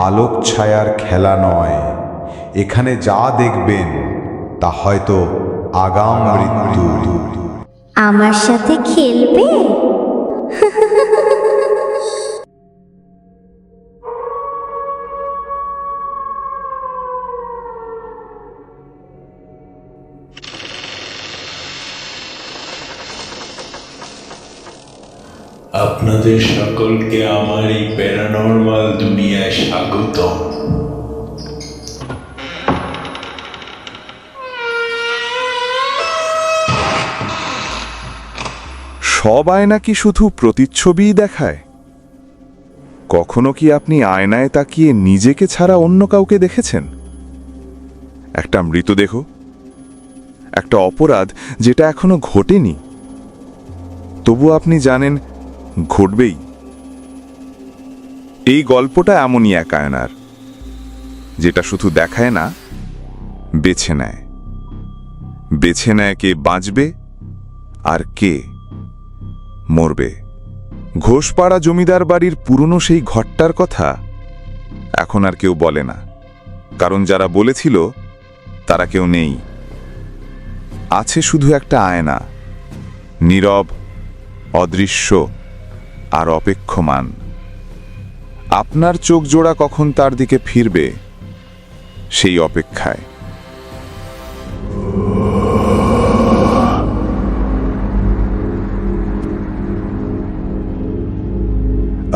আলোক ছায়ার খেলা নয়, এখানে যা দেখবেন তা হয়তো আগাম মৃত্যু। আমার সাথে খেলবে? আপনাদের সকলকে আমার এই প্যারানর্মাল দুনিয়ায় স্বাগতম। সব আয়না কি শুধু প্রতিচ্ছবিই দেখায়? কখনো কি আপনি আয়নায় তাকিয়ে নিজেকে ছাড়া অন্য কাউকে দেখেছেন? একটা মৃতদেহ, একটা অপরাধ যেটা এখনো ঘটেনি, তবু আপনি জানেন ঘটবেই। এই গল্পটা এমনই এক আয়নার, যেটা শুধু দেখায় না, বেছে নেয়। বেছে নেয় কে বাঁচবে আর কে মরবে। ঘোষপাড়া জমিদার বাড়ির পুরনো সেই ঘরটার কথা এখন আর কেউ বলে না, কারণ যারা বলেছিল তারা কেউ নেই। আছে শুধু একটা আয়না, নীরব, অদৃশ্য আর অপেক্ষমান। আপনার চোখ জোড়া কখন তার দিকে ফিরবে, সেই অপেক্ষায়।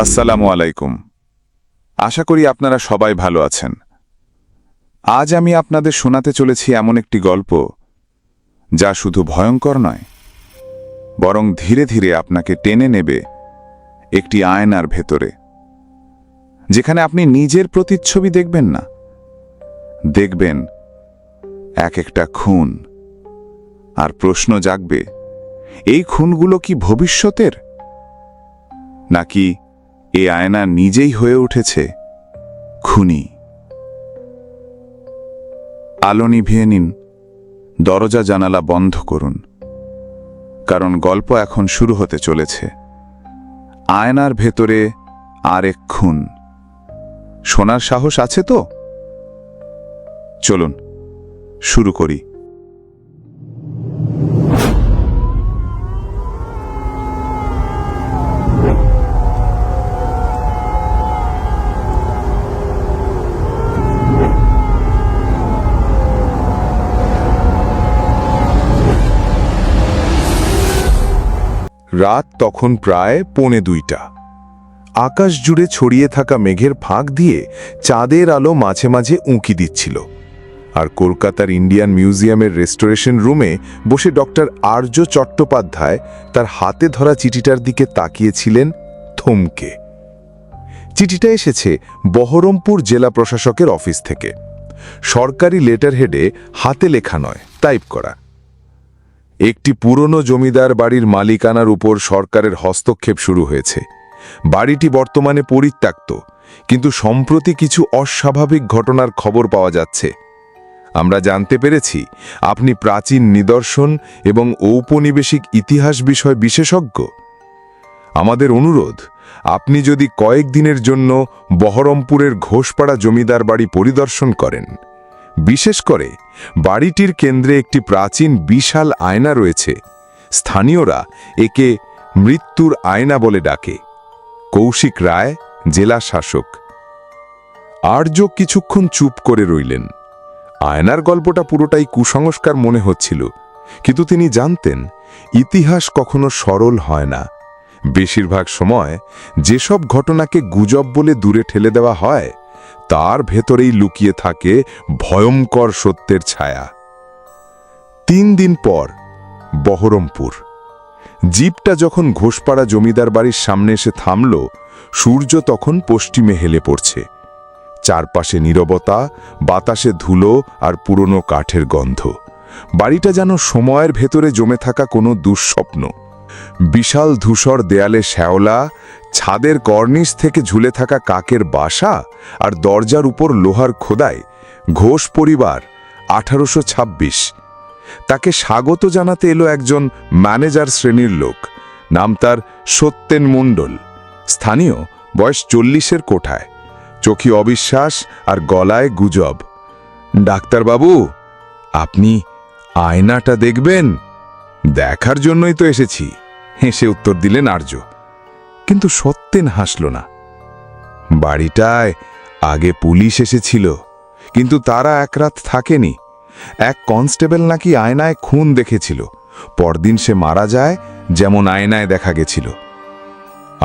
আসসালামু আলাইকুম। আশা করি আপনারা সবাই ভালো আছেন। আজ আমি আপনাদের শোনাতে চলেছি এমন একটি গল্প যা শুধু ভয়ঙ্কর নয়, বরং ধীরে ধীরে আপনাকে টেনে নেবে একটি আয়নার ভেতরে, যেখানে আপনি নিজের প্রতিচ্ছবি দেখবেন না, দেখবেন এক একটা খুন। আর প্রশ্ন জাগবে, এই খুনগুলো কি ভবিষ্যতের, নাকি এই আয়না নিজেই হয়ে উঠেছে খুনি? আলো নিভিয়ে নিন, দরজা জানালা বন্ধ করুন, কারণ গল্প এখন শুরু হতে চলেছে। আয়নার ভেতরে আরেক খুন। শোনার সাহস আছে তো? চলুন শুরু করি। রাত তখন প্রায় 1:45। আকাশ জুড়ে ছড়িয়ে থাকা মেঘের ফাঁক দিয়ে চাঁদের আলো মাঝে মাঝে উঁকি দিচ্ছিল। আর কলকাতার ইন্ডিয়ান মিউজিয়ামের রেস্টোরেশন রুমে বসে ডক্টর আর্য চট্টোপাধ্যায় তার হাতে ধরা চিঠিটার দিকে তাকিয়েছিলেন থমকে। চিঠিটা এসেছে বহরমপুর জেলা প্রশাসকের অফিস থেকে। সরকারি লেটার হেডে, হাতে লেখা নয়, টাইপ করা। একটি পুরনো জমিদার বাড়ির মালিকানার উপর সরকারের হস্তক্ষেপ শুরু হয়েছে। বাড়িটি বর্তমানে পরিত্যক্ত, কিন্তু সম্প্রতি কিছু অস্বাভাবিক ঘটনার খবর পাওয়া যাচ্ছে। আমরা জানতে পেরেছি আপনি প্রাচীন নিদর্শন এবং ঔপনিবেশিক ইতিহাস বিষয় বিশেষজ্ঞ। আমাদের অনুরোধ, আপনি যদি কয়েকদিনের জন্য বহরমপুরের ঘোষপাড়া জমিদার বাড়ি পরিদর্শন করেন। বিশেষ করে বাড়িটির কেন্দ্রে একটি প্রাচীন বিশাল আয়না রয়েছে। স্থানীয়রা একে মৃত্যুর আয়না বলে ডাকে। কৌশিক রায়, জেলা শাসক। আর্য কিছুক্ষণ চুপ করে রইলেন। আয়নার গল্পটা পুরোটাই কুসংস্কার মনে হচ্ছিল, কিন্তু তিনি জানতেন ইতিহাস কখনো সরল হয় না। বেশিরভাগ সময় যেসব ঘটনাকে গুজব বলে দূরে ঠেলে দেওয়া হয়, তার ভেতরেই লুকিয়ে থাকে ভয়ঙ্কর সত্যের ছায়া। 3 দিন পর বহরমপুর। জিপটা যখন ঘোষপাড়া জমিদার বাড়ির সামনে এসে থামল, সূর্য তখন পশ্চিমে হেলে পড়ছে। চারপাশে নীরবতা, বাতাসে ধুলো আর পুরনো কাঠের গন্ধ। বাড়িটা যেন সময়ের ভেতরে জমে থাকা কোনো দুঃস্বপ্ন। বিশাল ধূসর দেয়ালে শ্যাওলা, ছাদের কর্নিশ থেকে ঝুলে থাকা কাকের বাসা, আর দরজার উপর লোহার খোদাই, ঘোষ পরিবার 1826। তাকে স্বাগত জানাতে এলো একজন ম্যানেজার শ্রেণীর লোক। নাম তার সত্যেন মণ্ডল। স্থানীয়, বয়স 40-এর কোঠায়। চোখে অবিশ্বাস আর গলায় গুজব। ডাক্তারবাবু, আপনি আয়নাটা দেখবেন? দেখার জন্যই তো এসেছি, হেসে উত্তর দিলেন আর্য। কিন্তু সত্যেন হাসল না। বাড়িটায় আগে পুলিশ এসেছিল, কিন্তু তারা এক রাত থাকেনি। এক কনস্টেবল নাকি আয়নায় খুন দেখেছিল, পরদিন সে মারা যায় যেমন আয়নায় দেখা গেছিল।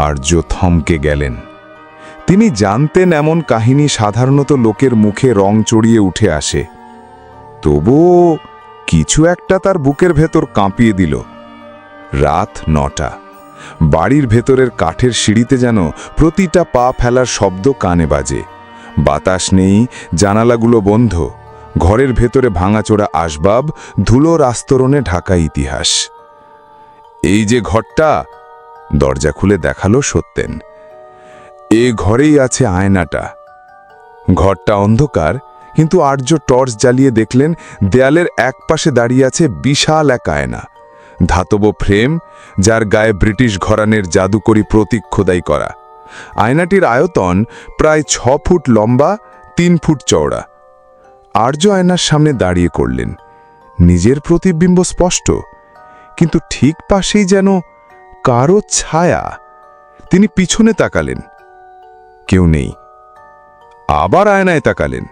আর্য থমকে গেলেন। তিনি জানতেন এমন কাহিনী সাধারণত লোকের মুখে রং চড়িয়ে উঠে আসে, তবুও কিছু একটা তার বুকের ভেতর কাঁপিয়ে দিল। রাত ৯টা। বাড়ির ভেতরের কাঠের সিঁড়িতে যেন প্রতিটা পা ফেলার শব্দ কানে বাজে। বাতাস নেই, জানালাগুলো বন্ধ। ঘরের ভেতরে ভাঙাচোরা আসবাব, ধুলোর আস্তরণে ঢাকা ইতিহাস। এই যে ঘরটা, দরজা খুলে দেখালো সত্যেন। এ ঘরেই আছে আয়নাটা। ঘরটা অন্ধকার, কিন্তু আর্য টর্চ জ্বালিয়ে দেখলেন দেয়ালের এক পাশে দাঁড়িয়ে আছে বিশাল এক আয়না। ধাতব ফ্রেম, যার গায়ে ব্রিটিশ ঘরানের জাদুকরী প্রতীক খোদাই করা। আয়নাটির আয়তন প্রায় ৬ ফুট লম্বা, ৩ ফুট চওড়া। আর্য আয়নার সামনে দাঁড়িয়ে করলেন। নিজের প্রতিবিম্ব স্পষ্ট, কিন্তু ঠিক পাশেই যেন কারো ছায়া। তিনি পিছনে তাকালেন, কেউ নেই। আবার আয়নায় তাকালেন,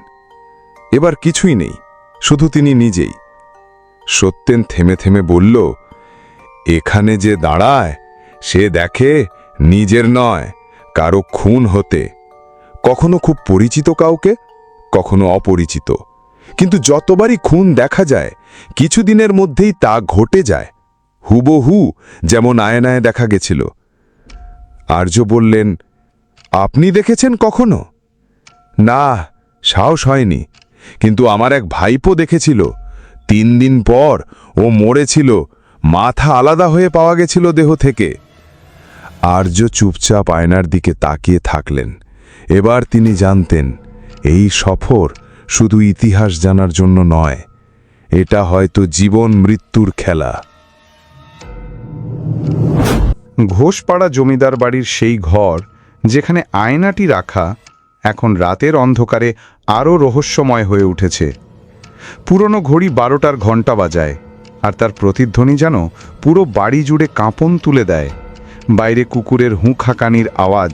এবার কিছুই নেই, শুধু তিনি নিজেই। সত্যেন থেমে থেমে বলল, এখানে যে দাঁড়ায় সে দেখে নিজের নয়, কারো খুন হতে। কখনো খুব পরিচিত কাউকে, কখনো অপরিচিত, কিন্তু যতবারই খুন দেখা যায় কিছুদিনের মধ্যেই তা ঘটে যায়, হুবহু যেমন আয়নায় দেখা গেছিল। আর্য বললেন, আপনি দেখেছেন কখনো? না, সাহস হয়নি, কিন্তু আমার এক ভাইপো দেখেছিল। ৩ দিন পর ও মরেছিল, মাথা আলাদা হয়ে পাওয়া গেছিল দেহ থেকে। আর্য চুপচাপ আয়নার দিকে তাকিয়ে থাকলেন। এবার তিনি জানতেন, এই সফর শুধু ইতিহাস জানার জন্য নয়, এটা হয়তো জীবন মৃত্যুর খেলা। ঘোষপাড়া জমিদার বাড়ির সেই ঘর যেখানে আয়নাটি রাখা, এখন রাতের অন্ধকারে আরও রহস্যময় হয়ে উঠেছে। পুরনো ঘড়ি 12টার ঘণ্টা বাজায়, আর তার প্রতিধ্বনি যেন পুরো বাড়ি জুড়ে কাঁপন তুলে দেয়। বাইরে কুকুরের হুঁকানির আওয়াজ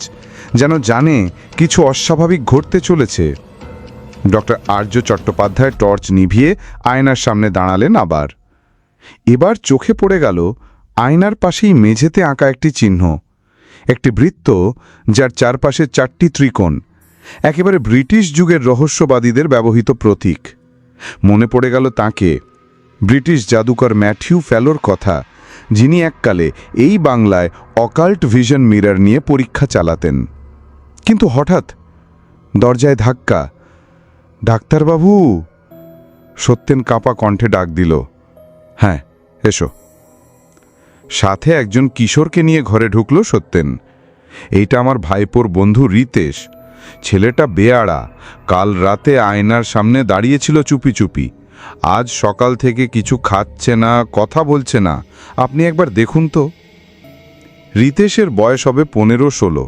যেন জানে কিছু অস্বাভাবিক ঘটতে চলেছে। ডক্টর আর্য চট্টোপাধ্যায় টর্চ নিভিয়ে আয়নার সামনে দাঁড়ালেন আবার। এবার চোখে পড়ে গেল আয়নার পাশেই মেঝেতে আঁকা একটি চিহ্ন, একটি বৃত্ত যার চারপাশে 4টি ত্রিকোণ, একেবারে ব্রিটিশ যুগের রহস্যবাদীদের ব্যবহৃত প্রতীক। মনে পড়ে গেল তাঁকে, ব্রিটিশ জাদুকর ম্যাথিউ ফ্যালোর কথা, যিনি এককালে এই বাংলায় অকাল্ট ভিশন মিরর নিয়ে পরীক্ষা চালাতেন। কিন্তু হঠাৎ দরজায় ধাক্কা। ডাক্তারবাবু, সত্যেন কাঁপা কণ্ঠে ডাক দিল। হ্যাঁ, এসো। সাথে একজন কিশোরকে নিয়ে ঘরে ঢুকল সত্যেন। এইটা আমার ভাইপোর বন্ধু রিতেশ। ছেলেটা বেয়াড়া, কাল রাতে আয়নার সামনে দাঁড়িয়েছিল চুপি চুপি। আজ সকাল থেকে কিছু খাচ্ছে না, কথা বলছে না। আপনি একবার দেখুন তো। রিতেশের বয়স হবে 15-16,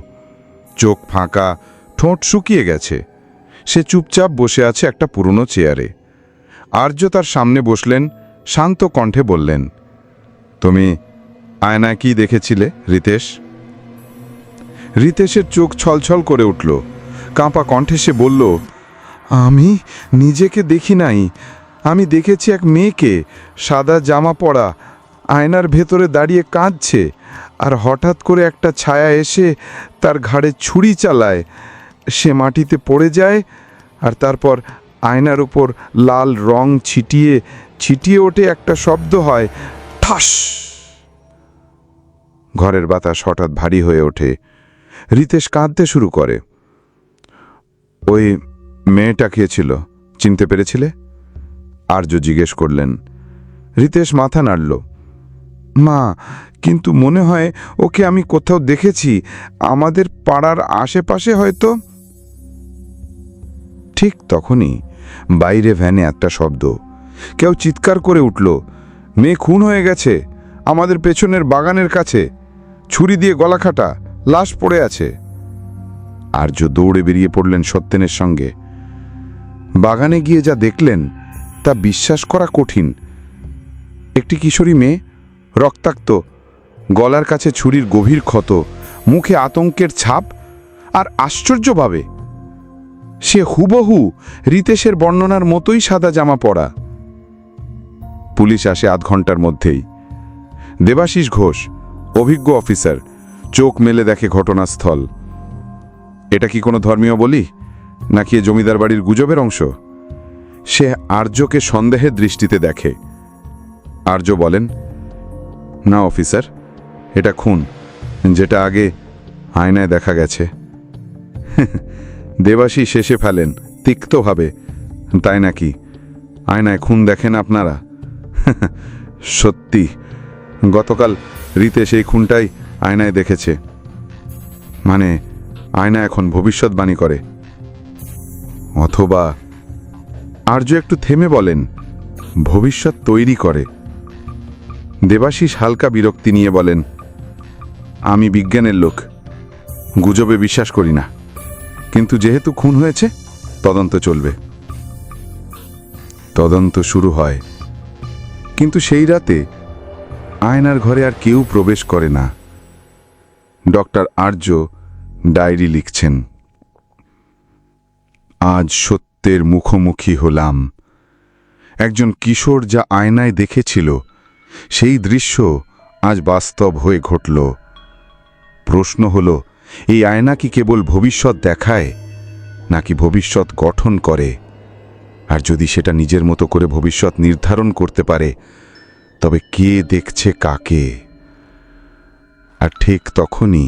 চোখ ফাঁকা, ঠোঁট শুকিয়ে গেছে। সে চুপচাপ বসে আছে একটা পুরনো চেয়ারে। আর্য তার সামনে বসলেন, শান্ত কণ্ঠে বললেন, তুমি আয়নায় কি দেখেছিলে রিতেশ? রিতেশের চোখ ছলছল করে উঠল। কাঁপা কণ্ঠে সে বলল, আমি নিজেকে দেখি নাই। আমি দেখেছি এক মেয়েকে, সাদা জামা পরা, আয়নার ভেতরে দাঁড়িয়ে কাঁদছে, আর হঠাৎ করে একটা ছায়া এসে তার ঘাড়ে ছুরি চালায়। সে মাটিতে পড়ে যায়, আর তারপর আয়নার উপর লাল রং ছিটিয়ে ছিটিয়ে ওঠে একটা শব্দ হয়, ঠাস। ঘরের বাতাস হঠাৎ ভারী হয়ে ওঠে। রিতেশ কাঁদতে শুরু করে। ওই মেয়েটা কে ছিল, চিনতে পেরেছিলে? আর্য জিজ্ঞেস করলেন। রিতেশ মাথা নাড়ল। মা, কিন্তু মনে হয় ওকে আমি কোথাও দেখেছি, আমাদের পাড়ার আশেপাশে হয়তো। ঠিক তখনই বাইরে ভ্যানে একটা শব্দ। কেউ চিৎকার করে উঠল, মেয়ে খুন হয়ে গেছে, আমাদের পেছনের বাগানের কাছে, ছুরি দিয়ে গলা কাটা, লাশ পড়ে আছে। আর্য দৌড়ে বেরিয়ে পড়লেন সত্যেনের সঙ্গে। বাগানে গিয়ে যা দেখলেন তা বিশ্বাস করা কঠিন। একটি কিশোরী মেয়ে, রক্তাক্ত, গলার কাছে ছুরির গভীর ক্ষত, মুখে আতঙ্কের ছাপ, আর আশ্চর্যভাবে সে হুবহু রিতেশের বর্ণনার মতোই সাদা জামা পরা। পুলিশ আসে আধ ঘন্টার মধ্যেই। দেবাশিস ঘোষ, অভিজ্ঞ অফিসার, চোখ মেলে দেখে ঘটনাস্থল। এটা কি কোনো ধর্মীয় বলি, নাকি এ জমিদার বাড়ির গুজবের অংশ? সে আর্যকে সন্দেহের দৃষ্টিতে দেখে। আর্য বলেন, না অফিসার, এটা খুন, যেটা আগে আয়নায় দেখা গেছে। দেবাশিস শেষে ফেলেন তিক্তভাবে, তাই নাকি? আয়নায় খুন দেখেন আপনারা? সত্যি, গতকাল রিতেশ এই খুনটাই আয়নায় দেখেছে। মানে আয়না এখন ভবিষ্যৎবাণী করে, অথবা? আর্য একটু থেমে বলেন, ভবিষ্যৎ তৈরি করে। দেবাশিস হালকা বিরক্তি নিয়ে বলেন, আমি বিজ্ঞানের লোক, গুজবে বিশ্বাস করি না, কিন্তু যেহেতু খুন হয়েছে তদন্ত চলবে। তদন্ত শুরু হয়, কিন্তু সেই রাতে আয়নার ঘরে আর কেউ প্রবেশ করে না। ডক্টর আর্য ডায়েরি লিখছেন, আজ সত্যের মুখোমুখি হলাম। একজন কিশোর যা আয়নায় দেখেছিল সেই দৃশ্য আজ বাস্তব হয়ে ঘটল। প্রশ্ন হল, এই আয়না কি কেবল ভবিষ্যৎ দেখায়, নাকি ভবিষ্যৎ গঠন করে? আর যদি সেটা নিজের মতো করে ভবিষ্যৎ নির্ধারণ করতে পারে, তবে কে দেখছে কাকে? আর ঠিক তখনই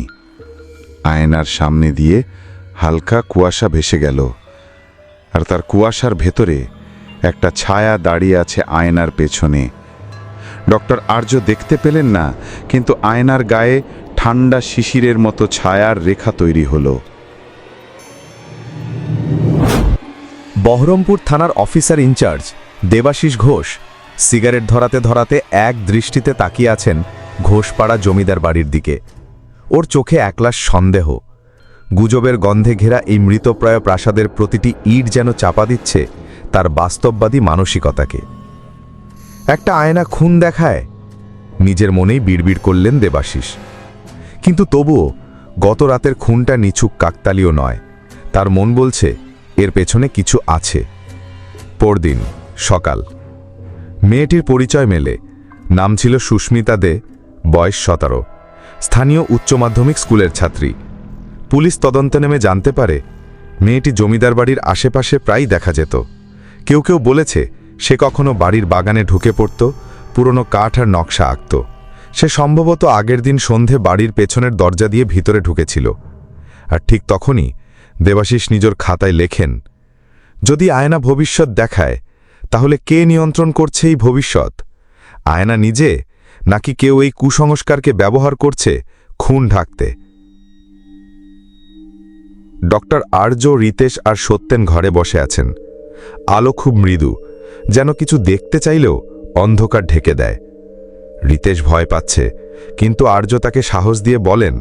আয়নার সামনে দিয়ে হালকা কুয়াশা ভেসে গেল, আর তার কুয়াশার ভেতরে একটা ছায়া দাঁড়িয়ে আছে আয়নার পেছনে। ডক্টর আর্য দেখতে পেলেন না, কিন্তু আয়নার গায়ে ঠান্ডা শিশিরের মতো ছায়ার রেখা তৈরি হলো। বহরমপুর থানার officer in charge Debashis Ghosh cigarette ধরাতে ধরাতে এক দৃষ্টিতে তাকিয়ে আছেন ঘোষপাড়া জমিদার বাড়ির দিকে। ওর চোখে একলাশ সন্দেহ। গুজবের গন্ধে ঘেরা এই মৃতপ্রায় প্রাসাদের প্রতিটি ইট যেন চাপা দিচ্ছে তার বাস্তববাদী মানসিকতাকে। একটা আয়না খুন দেখায়, নিজের মনেই বিড়বিড় করলেন দেবাশিস। কিন্তু তবুও গত রাতের খুনটা নিছক কাকতালীয় নয়, তার মন বলছে এর পেছনে কিছু আছে। পরদিন সকাল, মেয়েটির পরিচয় মেলে। নাম ছিল সুস্মিতা দে, বয়স 17, স্থানীয় উচ্চ মাধ্যমিক স্কুলের ছাত্রী। পুলিশ তদন্তে নেমে জানতে পারে মেয়েটি জমিদার বাড়ির আশেপাশে প্রায় দেখা যেত। কেউ কেউ বলেছে সে কখনো বাড়ির বাগানে ঢুকে পড়ত, পুরনো কাঠ আর নকশা আঁকত। সে সম্ভবত আগের দিন সন্ধে বাড়ির পেছনের দরজা দিয়ে ভিতরে ঢুকেছিল। আর ঠিক তখনই দেবাশিস নিজের খাতায় লেখেন, যদি আয়না ভবিষ্যৎ দেখায়, তাহলে কে নিয়ন্ত্রণ করছে এই ভবিষ্যৎ? আয়না নিজে, নাকি কেউ এই কুসংস্কারকে ব্যবহার করছে খুন ঢাকতে? ডক্টর আর্য, রিতেশ আর সত্যেন ঘরে বসে আছেন। আলো খুব মৃদু, যেন কিছু দেখতে চাইলেও অন্ধকার ঢেকে দেয়। রিতেশ ভয় পাচ্ছে, কিন্তু আর্য তাকে সাহস দিয়ে বলেন,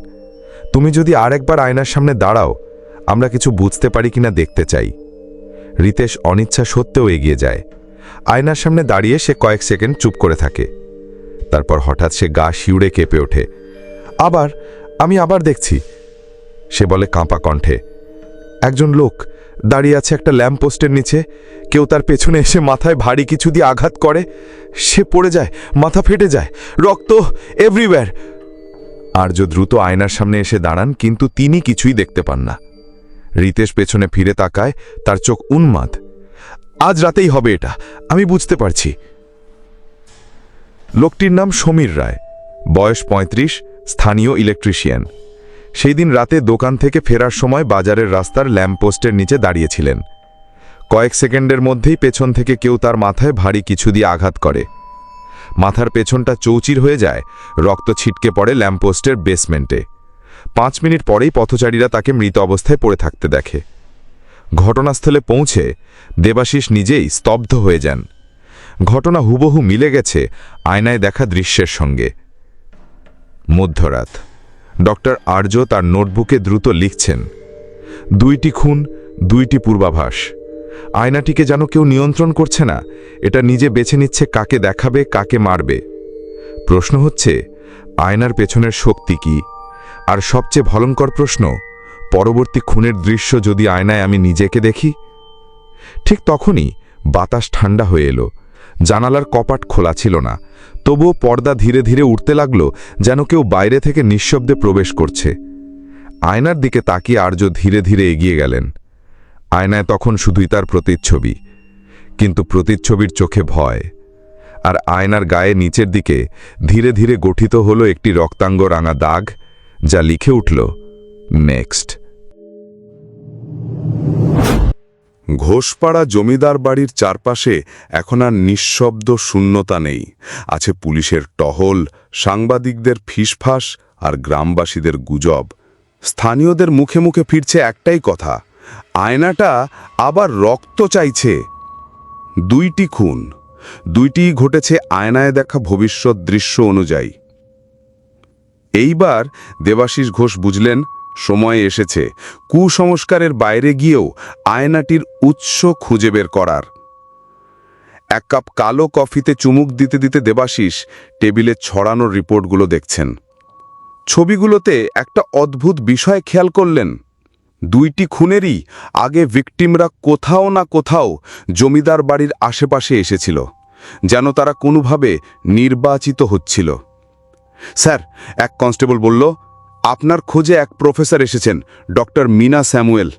তুমি যদি আরেকবার আয়নার সামনে দাঁড়াও, আমরা কিছু বুঝতে পারি কিনা দেখতে চাই। রিতেশ অনিচ্ছা সত্ত্বেও এগিয়ে যায়। আয়নার সামনে দাঁড়িয়ে সে কয়েক সেকেন্ড চুপ করে থাকে। তারপর হঠাৎ সে গা শিউড়ে কেঁপে ওঠে। আমি আবার দেখছি, সে বলে কাঁপা কণ্ঠে। একজন লোক দাঁড়িয়ে আছে একটা ল্যাম্পপোস্টের নিচে। কেউ তার পেছনে এসে মাথায় ভারী কিছু দিয়ে আঘাত করে। সে পড়ে যায়, মাথা ফেটে যায়, রক্ত এভরিওয়্যার। আর্য দ্রুত আয়নার সামনে এসে দাঁড়ান, কিন্তু তিনি কিছুই দেখতে পান না। রিতেশ পেছনে ফিরে তাকায়, তার চোখ উন্মাদ। আজ রাতেই হবে এটা, আমি বুঝতে পারছি। লোকটির নাম সমীর রায়, বয়স 35, স্থানীয় ইলেকট্রিশিয়ান। সেই দিন রাতে দোকান থেকে ফেরার সময় বাজারের রাস্তার ল্যাম্পপোস্টের নিচে দাঁড়িয়েছিলেন। কয়েক সেকেন্ডের মধ্যেই পেছন থেকে কেউ তার মাথায় ভারী কিছু দিয়ে আঘাত করে। মাথার পেছনটা চৌচির হয়ে যায়, রক্ত ছিটকে পড়ে ল্যাম্পপোস্টের বেসমেন্টে। 5 মিনিট পরেই পথচারীরা তাকে মৃত অবস্থায় পড়ে থাকতে দেখে। ঘটনাস্থলে পৌঁছে দেবাশিস নিজেই স্তব্ধ হয়ে যান। ঘটনা হুবহু মিলে গেছে আয়নায় দেখা দৃশ্যের সঙ্গে। মধ্যরাত, ডক্টর আর্য তার নোটবুকে দ্রুত লিখছেন। দুইটি খুন, দুইটি পূর্বাভাস। আয়নাটিকে যেন কেউ নিয়ন্ত্রণ করছে না, এটা নিজে বেছে নিচ্ছে কাকে দেখাবে, কাকে মারবে। প্রশ্ন হচ্ছে, আয়নার পেছনের শক্তি কি? আর সবচেয়ে ভয়ঙ্কর প্রশ্ন, পরবর্তী খুনের দৃশ্য যদি আয়নায় আমি নিজেকে দেখি? ঠিক তখনই বাতাস ঠান্ডা হয়ে এলো। জানালার কপাট খোলা ছিল না, তবুও পর্দা ধীরে ধীরে উঠতে লাগলো, যেন কেউ বাইরে থেকে নিঃশব্দে প্রবেশ করছে। আয়নার দিকে তাকিয়ে আর্য ধীরে ধীরে এগিয়ে গেলেন। আয়নায় তখন শুধুই তার প্রতিচ্ছবি, কিন্তু প্রতিচ্ছবির চোখে ভয়। আর আয়নার গায়ে নিচের দিকে ধীরে ধীরে গঠিত হলো একটি রক্তাঙ্গ রাঙা দাগ, যা লিখে উঠল নেক্সট। ঘোষপাড়া জমিদার বাড়ির চারপাশে এখন আর নিঃশব্দ শূন্যতা নেই। আছে পুলিশের টহল, সাংবাদিকদের ফিসফাস আর গ্রামবাসীদের গুজব। স্থানীয়দের মুখে মুখে ফিরছে একটাই কথা, আয়নাটা আবার রক্ত চাইছে। দুইটি খুন, দুইটিই ঘটেছে আয়নায় দেখা ভবিষ্যৎ দৃশ্য অনুযায়ী। এইবার দেবাশিস ঘোষ বুঝলেন, সময় এসেছে কুসংস্কারের বাইরে গিয়েও আয়নাটির উৎস খুঁজে বের করার। এক কাপ কালো কফিতে চুমুক দিতে দিতে দেবাশিস টেবিলে ছড়ানো রিপোর্টগুলো দেখছেন। ছবিগুলোতে একটা অদ্ভুত বিষয় খেয়াল করলেন, দুইটি খুনেরই আগে ভিকটিমরা কোথাও না কোথাও জমিদার বাড়ির আশেপাশে এসেছিল, যেন তারা কোনোভাবে নির্বাচিত হচ্ছিল। স্যার, এক কনস্টেবল বলল, আপনার খোঁজে এক প্রফেসর এসেছেন, ডক্টর মিনা স্যামুয়েল।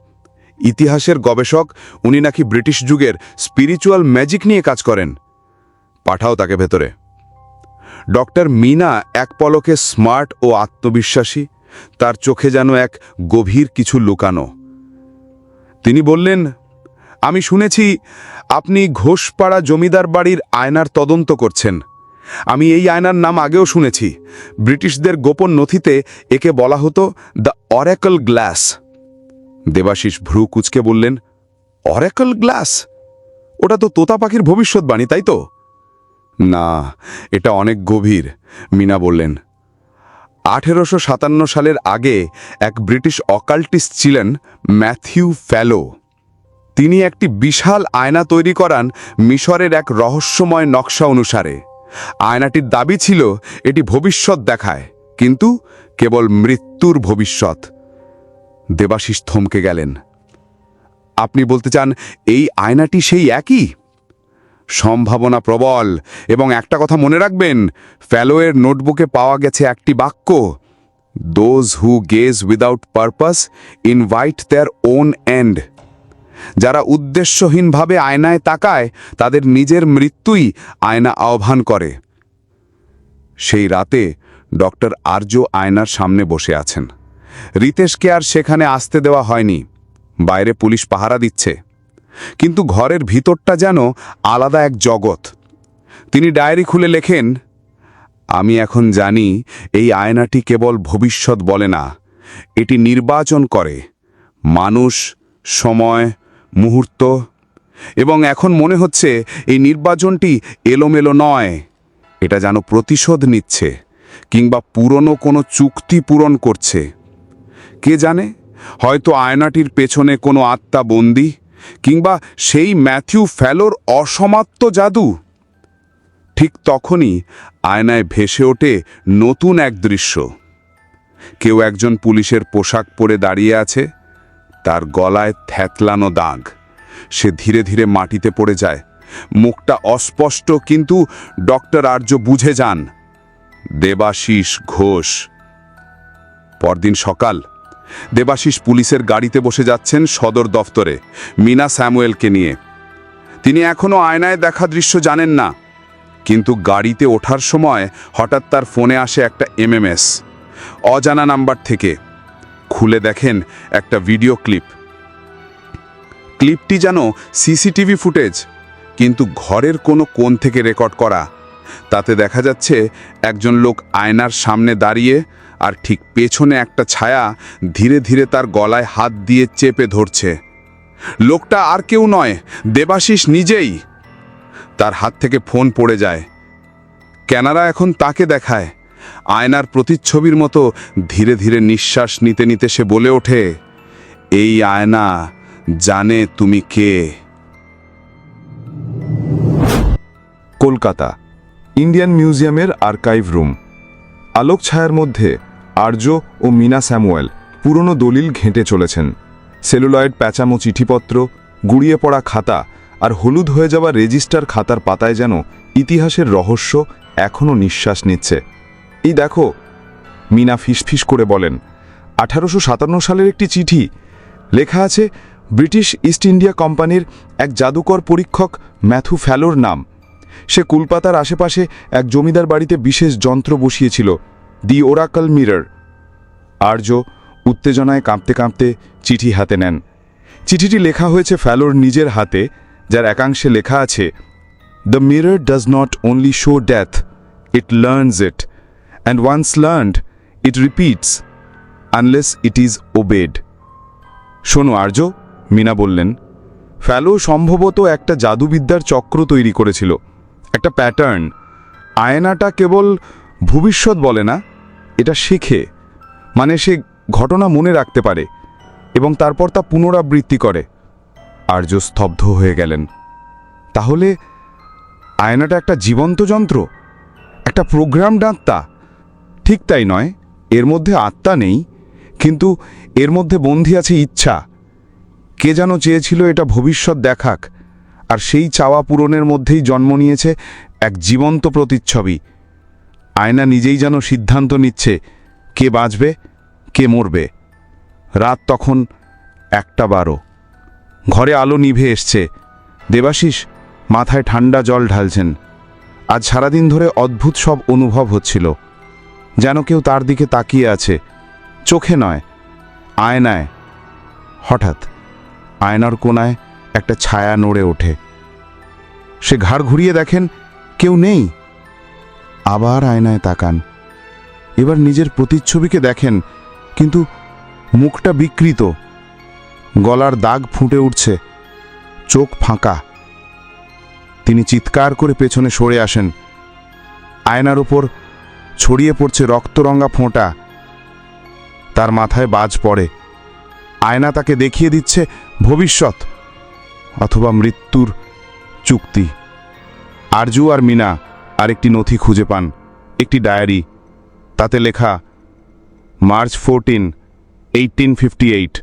ইতিহাসের গবেষক, উনি নাকি ব্রিটিশ যুগের স্পিরিচুয়াল ম্যাজিক নিয়ে কাজ করেন। পাঠাও তাকে ভেতরে। ডক্টর মিনা এক পলকে স্মার্ট ও আত্মবিশ্বাসী, তার চোখে যেন এক গভীর কিছু লুকানো। তিনি বললেন, আমি শুনেছি আপনি ঘোষপাড়া জমিদার বাড়ির আয়নার তদন্ত করছেন। আমি এই আয়নার নাম আগেও শুনেছি। ব্রিটিশদের গোপন নথিতে একে বলা হতো দ্য অরেকল গ্লাস। দেবাশিস ভ্রু কুঁচকে বললেন, অরেকল গ্লাস? ওটা তো তোতা পাখির ভবিষ্যৎবাণী, তাই তো? না, এটা অনেক গভীর, মিনা বললেন। 1857 সালের আগে এক ব্রিটিশ অকাল্টিস্ট ছিলেন ম্যাথিউ ফ্যালো। তিনি একটি বিশাল আয়না তৈরি করান মিশরের এক রহস্যময় নকশা অনুসারে। আয়নাটির দাবি ছিল এটি ভবিষ্যৎ দেখায়, কিন্তু কেবল মৃত্যুর ভবিষ্যৎ। দেবাশিস থমকে গেলেন। আপনি বলতে চান এই আয়নাটি সেই একই? সম্ভাবনা প্রবল, এবং একটা কথা মনে রাখবেন, ফ্যালোয়ের নোটবুকে পাওয়া গেছে একটি বাক্য, those who gaze without purpose invite their own end. যারা উদ্দেশ্যহীনভাবে আয়নায় তাকায়, তাদের নিজের মৃত্যুই আয়না আহ্বান করে। সেই রাতে ডক্টর আর্য আয়নার সামনে বসে আছেন। রিতেশকে আর সেখানে আসতে দেওয়া হয়নি, বাইরে পুলিশ পাহারা দিচ্ছে, কিন্তু ঘরের ভিতরটা যেন আলাদা এক জগৎ। তিনি ডায়েরি খুলে লেখেন, আমি এখন জানি এই আয়নাটি কেবল ভবিষ্যৎ বলে না, এটি নির্বাচন করে মানুষ, সময়, মুহূর্ত। এবং এখন মনে হচ্ছে এই নির্বাচনটি এলোমেলো নয়, এটা যেন প্রতিশোধ নিচ্ছে, কিংবা পুরনো কোনো চুক্তি পূরণ করছে। কে জানে, হয়তো আয়নাটির পেছনে কোনো আত্মা বন্দী, কিংবা সেই ম্যাথিউ ফ্যালোর অসমাপ্ত জাদু। ঠিক তখনই আয়নায় ভেসে ওঠে নতুন এক দৃশ্য। কেউ একজন পুলিশের পোশাক পরে দাঁড়িয়ে আছে, তার গলায় থ্যাতলানো দাগ। সে ধীরে ধীরে মাটিতে পড়ে যায়। মুখটা অস্পষ্ট, কিন্তু ডক্টর আর্য বুঝে যান, দেবাশিস ঘোষ। পরদিন সকাল, দেবাশিস পুলিশের গাড়িতে বসে যাচ্ছেন সদর দফতরে মিনা স্যামুয়েলকে নিয়ে। তিনি এখনও আয়নায় দেখা দৃশ্য জানেন না, কিন্তু গাড়িতে ওঠার সময় হঠাৎ তার ফোনে আসে একটা এমএমএস, অজানা নাম্বার থেকে। খুলে দেখেন একটা ভিডিও ক্লিপটি যেন সিসিটিভি ফুটেজ, কিন্তু ঘরের কোনো কোণ থেকে রেকর্ড করা। তাতে দেখা যাচ্ছে একজন লোক আয়নার সামনে দাঁড়িয়ে, আর ঠিক পেছনে একটা ছায়া ধীরে ধীরে তার গলায় হাত দিয়ে চেপে ধরছে। লোকটা আর কেউ নয়, দেবাশিস নিজেই। তার হাত থেকে ফোন পড়ে যায়। ক্যামেরা এখন তাকে দেখায়। আয়নার প্রতিচ্ছবির মতো ধীরে ধীরে নিঃশ্বাস নিতে নিতে সে বলে ওঠে, এই আয়না জানে তুমি কে। কলকাতা, ইন্ডিয়ান মিউজিয়ামের আর্কাইভ রুম। আলোক ছায়ার মধ্যে আর্য ও মিনা স্যামুয়েল পুরনো দলিল ঘেঁটে চলেছেন। সেলুলয়েড প্যাঁচামো চিঠিপত্র, গুড়িয়ে পড়া খাতা আর হলুদ হয়ে যাওয়া রেজিস্টার খাতার পাতায় যেন ইতিহাসের রহস্য এখনও নিঃশ্বাস নিচ্ছে। এই দেখো, মিনা ফিসফিস করে বলেন, 1857 সালের একটি চিঠি। লেখা আছে ব্রিটিশ ইস্ট ইন্ডিয়া কোম্পানির এক জাদুকর পরীক্ষক ম্যাথু ফ্যালোর নাম। সে কলকাতার আশেপাশে এক জমিদার বাড়িতে বিশেষ যন্ত্র বসিয়েছিল, দি ওরাকল মিরর। আর্য উত্তেজনায় কাঁপতে কাঁপতে চিঠি হাতে নেন। চিঠিটি লেখা হয়েছে ফ্যালোর নিজের হাতে, যার একাংশে লেখা আছে, the mirror does not only show death, it learns it, and once learned it repeats unless it is obeyed. শোনো আর্য, মিনা বললেন, ফ্যালো সম্ভবত একটা জাদুবিদ্যার চক্র তৈরি করেছিল, একটা প্যাটার্ন। আয়নাটা কেবল ভবিষ্যৎ বলে না, এটা শেখে, মানে সে ঘটনা মনে রাখতে পারে এবং তারপর তা পুনরাবৃত্তি করে। আর্য স্তব্ধ হয়ে গেলেন। তাহলে আয়নাটা একটা জীবন্ত যন্ত্র, একটা প্রোগ্রামড আত্মা? ঠিক তাই নয়, এর মধ্যে আত্মা নেই, কিন্তু এর মধ্যে বন্দী আছে ইচ্ছা। কে যেন চেয়েছিল এটা ভবিষ্যৎ দেখাক, আর সেই চাওয়া পূরণের মধ্যেই জন্ম নিয়েছে এক জীবন্ত প্রতিচ্ছবি। আয়না নিজেই যেন সিদ্ধান্ত নিচ্ছে কে বাঁচবে, কে মরবে। রাত তখন 1:12। ঘরে আলো নিভে এসছে। দেবাশিস মাথায় ঠান্ডা জল ঢালছেন। আজ সারাদিন ধরে অদ্ভুত সব অনুভব হচ্ছিল, যেন কেউ তার দিকে তাকিয়ে আছে, চোখে নয়, আয়নায়। হঠাৎ আয়নার কোণায় একটা ছায়া নড়ে ওঠে। সে ঘাড় ঘুরিয়ে দেখেন কেউ নেই। আবার আয়নায় তাকান। এবার নিজের প্রতিচ্ছবিকে দেখেন, কিন্তু মুখটা বিকৃত, গলার দাগ ফুটে উঠছে, চোখ ফাঁকা। তিনি চিৎকার করে পেছনে সরে আসেন। আয়নার ওপর ছড়িয়ে পড়ছে রক্তরঙা ফোঁটা। তার মাথায় বাজ পড়ে। আয়না তাকে দেখিয়ে দিচ্ছে ভবিষ্যৎ অথবা মৃত্যুর চুক্তি। আরজু আর মিনা আরেকটি নথি খুঁজে পান, একটি ডায়েরি। তাতে লেখা, March 14, 1858.